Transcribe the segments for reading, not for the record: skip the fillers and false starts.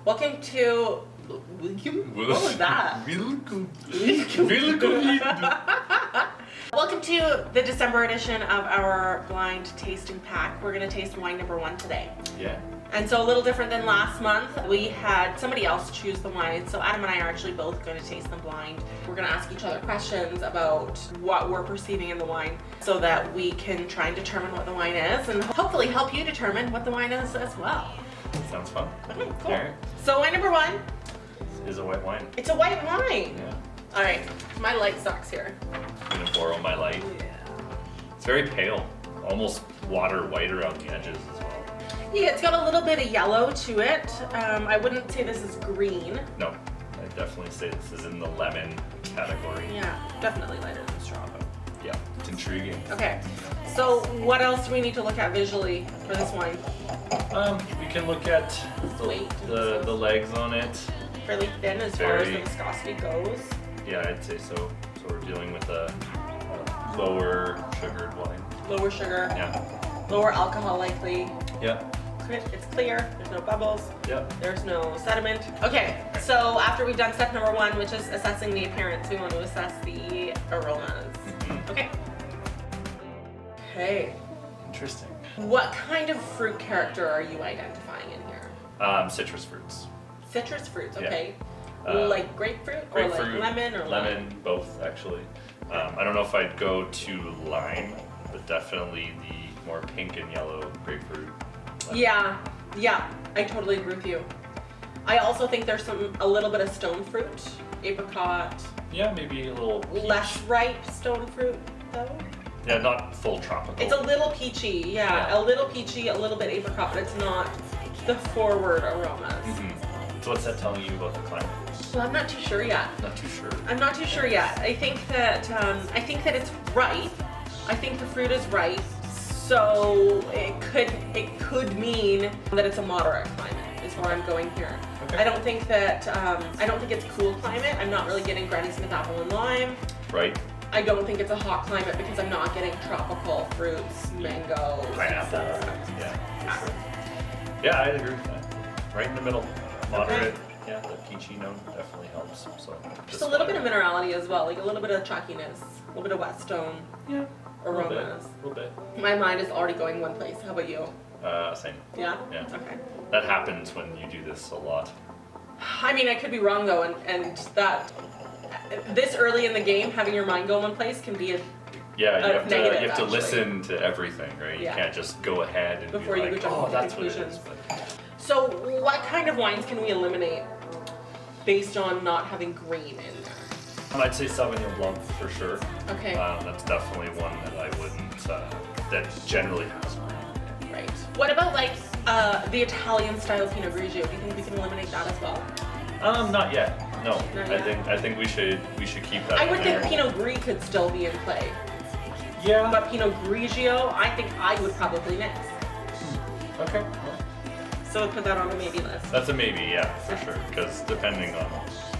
Welcome to. What was that? Welcome to the December edition of our blind tasting pack. We're going to taste wine number 1 today. Yeah. And so a little different than last month, we had somebody else choose the wine. So Adam and I are actually both going to taste them blind. We're going to ask each other questions about what we're perceiving in the wine so that we can try and determine what the wine is and hopefully help you determine what the wine is as well. Sounds fun. Okay, cool. Alright. So wine number 1, Is a white wine. it's a white wine. Yeah. All right, my light sucks here. I'm gonna borrow my light. Yeah. It's very pale, almost water white around the edges as well. Yeah, it's got a little bit of yellow to it. I wouldn't say this is green. No, I'd definitely say this is in the lemon category. Yeah, definitely lighter than straw. But... Yeah, it's intriguing. Okay, so what else do we need to look at visually for this wine? We can look at Weight. the legs on it. Fairly thin as far as the Very- viscosity goes. Yeah, I'd say so. So we're dealing with a lower sugared wine. Lower sugar, Yeah. lower alcohol likely. Yeah. It's clear, there's no bubbles, Yeah. there's no sediment. Okay, so after we've done step number 1, which is assessing the appearance, we want to assess the aromas. Mhm. Okay. Okay. Interesting. What kind of fruit character are you identifying in here? Citrus fruits. Citrus fruits, Yeah. okay. Like grapefruit, or grapefruit, like lemon or lemon, both actually. I don't know if I'd go to lime, but definitely the more pink and yellow grapefruit. Yeah, I totally agree with you. I also think there's a little bit of stone fruit, apricot, Yeah, maybe a little peach. less ripe stone fruit though. Yeah, not full tropical. It's a little peachy, yeah, a little peachy, a little bit apricot, but it's not the forward aromas. Mhm. So what's that telling you about the climate? So I'm not too sure yet. Not too sure. I'm not too sure yet. I think that it's ripe. I think the fruit is ripe. So it could mean that it's a moderate climate is where I'm going here. Okay. I don't think it's cool climate. I'm not really getting Granny Smith apple and lime. Right? I don't think it's a hot climate because I'm not getting tropical fruits, mango, Pineapple. etc. Yeah. For sure. Yeah, I'd agree with that. Right in the middle. Moderate. Yeah, the peachy note definitely helps. So Just a little bit of minerality as well, like a little bit of chalkiness, a little bit of wet stone Yeah. aromas. A little bit. My mind is already going one place. How about you? Same. Yeah? Yeah. Okay. That happens when you do this a lot. I mean, I could be wrong though, and that this early in the game, having your mind go one place can be Yeah, you have to negative, you have to actually. listen to everything, right? You Yeah. can't just go ahead and Before be you like, jump oh, to that's what it is. conclusions. But So, what kind of wines can we eliminate based on not having green in there? I'd say Sauvignon Blanc for sure. Okay, That's definitely one that I wouldn't. That generally has green. right. What about like the Italian style Pinot Grigio? Do you think we can eliminate that as well? Not yet. No, Not I yet. think we should keep that. I in would there. think Pinot Gris could still be in play, Yeah. but Pinot Grigio, I think I would probably mix. Okay. Well, So put that on a maybe list. that's a maybe, yeah, for sure. Because depending on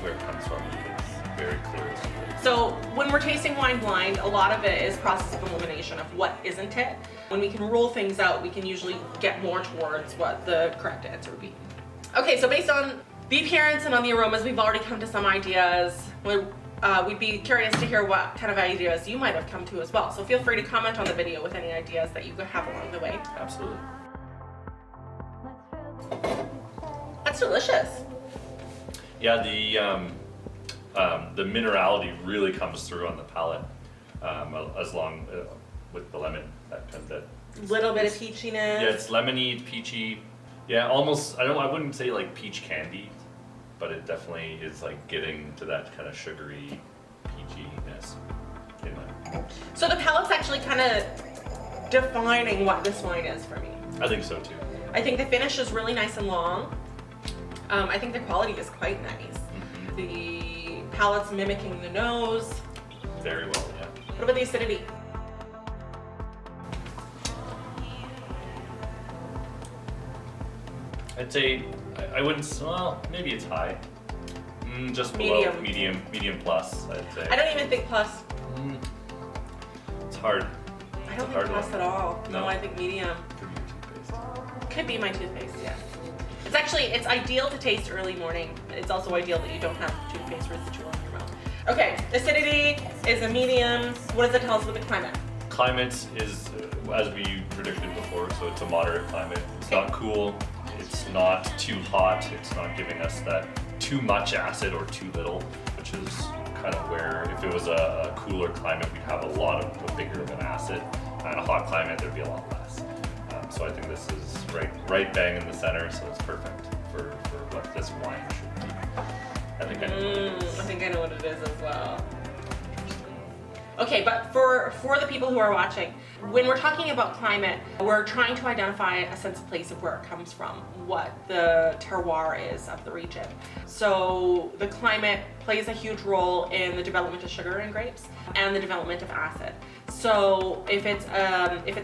where it comes from, it's very clear. So when we're tasting wine blind, a lot of it is process of elimination of what isn't it. When we can rule things out, we can usually get more towards what the correct answer would be. Okay, so based on the appearance and on the aromas, we've already come to some ideas. We'd be curious to hear what kind of ideas you might have come to as well. So feel free to comment on the video with any ideas that you have along the way. Absolutely. That's delicious. Yeah, the minerality really comes through on the palate, as long with the lemon. That Little bit of peachiness. yeah, it's lemony, peachy. Yeah, almost. I wouldn't say like peach candy, but it definitely is like getting to that kind of sugary peachiness in there. So the palate's actually kind of defining what this wine is for me. I think so too. I think the finish is really nice and long. I think the quality is quite nice. Mhm. The palate's mimicking the nose. Very well, yeah. What about the acidity? I'd say I wouldn't. Well, maybe it's high. Just below Medium. medium plus. I'd say. I don't even think plus. Mm, it's hard. I don't It's a think hard plus one. at all. No, No? I think medium. Could be your toothpaste. Could be my toothpaste, yeah. It's ideal to taste early morning. It's also ideal that you don't have toothpaste residual in your mouth. Okay, acidity is a medium. What does it tell us about the climate? Climate is, as we predicted before, so it's a moderate climate. It's not cool, it's not too hot, it's not giving us that too much acid or too little, which is kind of where, if it was a cooler climate, we'd have a lot of a bigger of an acid. And a hot climate, there'd be a lot less. So I think this is right bang in the center, so it's perfect for what this wine should be. I think I know what it is as well. Okay, but for the people who are watching, when we're talking about climate, we're trying to identify a sense of place of where it comes from, what the terroir is of the region. So the climate plays a huge role in the development of sugar in grapes and the development of acid. So if it's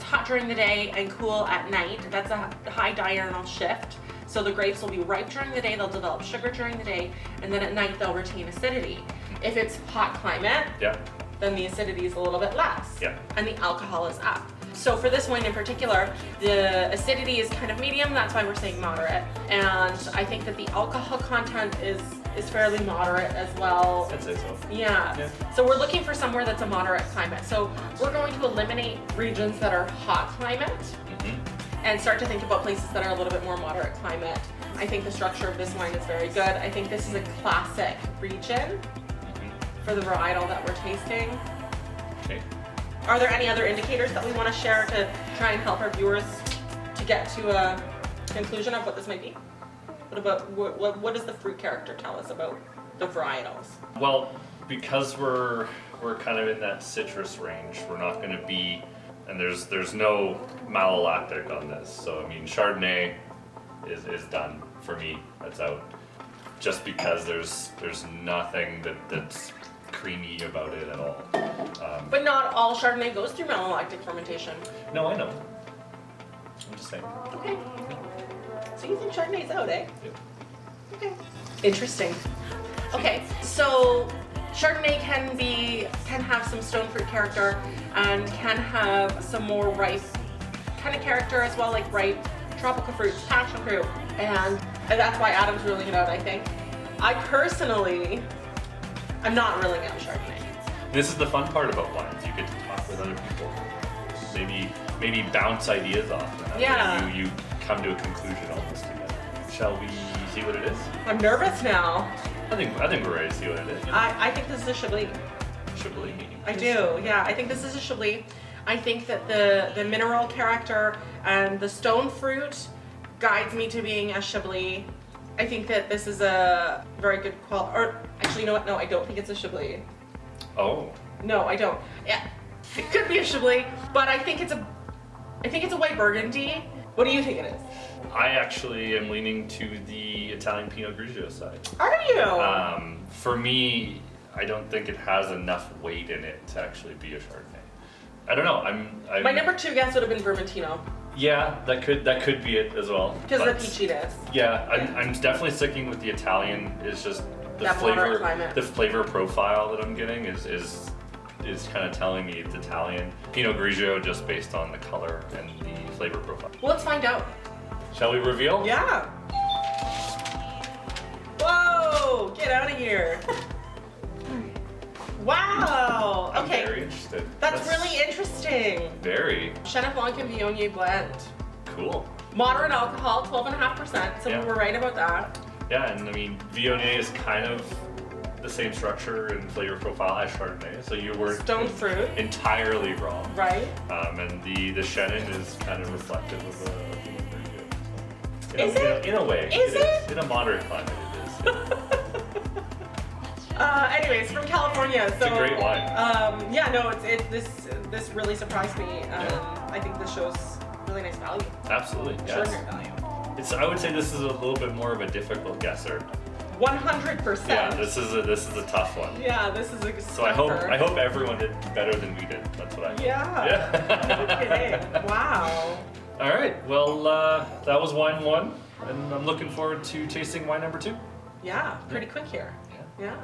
hot during the day and cool at night, that's a high diurnal shift. So the grapes will be ripe during the day, they'll develop sugar during the day, and then at night they'll retain acidity. If it's hot climate, Yeah. then the acidity is a little bit less. Yeah. And the alcohol is up. So for this wine in particular, the acidity is kind of medium, that's why we're saying moderate. And I think that the alcohol content is fairly moderate as well. I'd say so. Yeah. Yeah. So we're looking for somewhere that's a moderate climate. So we're going to eliminate regions that are hot climate and start to think about places that are a little bit more moderate climate. I think the structure of this wine is very good. I think this is a classic region for the varietal that we're tasting. Okay. Are there any other indicators that we want to share to try and help our viewers to get to a conclusion of what this might be? What about what does the fruit character tell us about the varietals? Well, because we're kind of in that citrus range, we're not going to be, and there's no malolactic on this. So I mean, Chardonnay is done for me. That's out. Just because there's nothing that's creamy about it at all. But not all Chardonnay goes through malolactic fermentation. No, I know. I'm just saying. Okay. So you think Chardonnay's out, eh? Yeah. Okay. Interesting. Okay, so Chardonnay can have some stone fruit character and can have some more ripe kind of character as well, like ripe tropical fruits, passion fruit, and that's why Adam's ruling it out, I think. I personally am not ruling out Chardonnay. This is the fun part about wines. You get to talk with other people. Maybe bounce ideas off. And Yeah. You come to a conclusion almost together. Shall we see what it is? I'm nervous now. I think we're ready to see what it is. I think this is a Chablis. Chablis. I do, yeah. I think this is a Chablis. I think that the mineral character and the stone fruit guides me to being a Chablis. I think that this is a very good quality. Or actually, you know what? No, I don't think it's a Chablis. Oh. No, I don't. Yeah, it could be a Chablis, but I think it's a white Burgundy. What do you think it is? I actually am leaning to the Italian Pinot Grigio side. Are you? For me, I don't think it has enough weight in it to actually be a Chardonnay. I don't know. I'm My number 2 guess would have been Vermentino Yeah, that could be it as well. because of the But peachiness. Yeah, I'm definitely sticking with the Italian. It's just the That moderate flavor, climate. the flavor profile that I'm getting is kind of telling me it's Italian. Pinot Grigio just based on the color and the flavor profile. Well, let's find out. Shall we reveal? Yeah. Whoa! Get out of here. Wow. I'm Okay. very interested. That's really interesting. Very Chenin Blanc and Viognier blend. cool. Moderate alcohol, 12.5%. So Yeah. we were right about that. Yeah, and I mean Viognier is kind of the same structure and flavor profile as Chardonnay, so you were Stone fruit, entirely wrong. right? And the Chenin is kind of reflective of a Pinot Grigio. Is it? In a way. Is it? In a moderate climate, it is. Anyways, from California. So It's a great wine. Yeah, no, this really surprised me. I think this shows really nice value. Absolutely. Yes. Extraordinary value. I would say this is a little bit more of a difficult guesser. 100%. Yeah, this is a tough one. Yeah, this is a So I hope everyone did better than we did. That's what I hope. Yeah. Okay. Wow. All right. Well, that was wine 1, and I'm looking forward to tasting wine number 2. Yeah, pretty quick here. Yeah. Yeah.